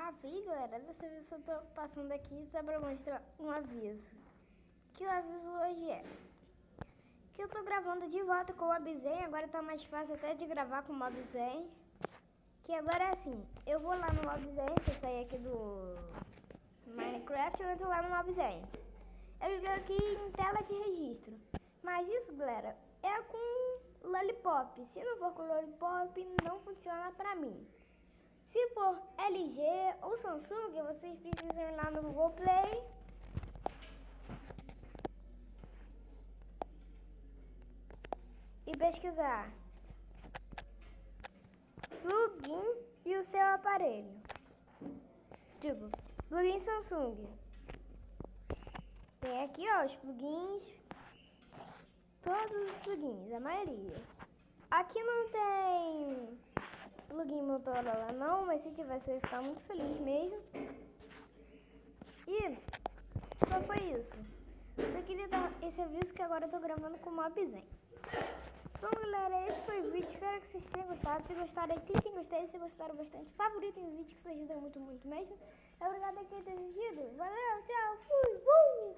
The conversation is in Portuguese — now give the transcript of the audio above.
Maravilha, galera. Dessa vez eu tô passando aqui só pra mostrar um aviso. Que o aviso hoje é que eu tô gravando de volta com o Mob-Zen. Agora tá mais fácil até de gravar com o Mob-Zen. Que agora é assim, eu vou lá no Mob-Zen, se eu sair aqui do Minecraft, eu entro lá no Mob-Zen. Eu clico aqui em tela de registro. Mas isso, galera, é com Lollipop. Se não for com Lollipop, não funciona pra mim. Se for LG ou Samsung, vocês precisam ir lá no Google Play e pesquisar plugin e o seu aparelho. Tipo, plugin Samsung. Tem aqui, ó, os plugins. Todos os plugins, a maioria. Aqui não tem plugin Motorola não, mas se tivesse eu ia ficar muito feliz mesmo. E só foi isso. Só queria dar esse aviso que agora eu tô gravando com o Mob-Zen. Bom, galera, esse foi o vídeo. Espero que vocês tenham gostado. Se gostaram, clique em gostei. Se gostaram bastante, favoritem o vídeo, que isso ajuda muito, muito mesmo. Obrigada a quem tem assistido. Valeu, tchau, fui,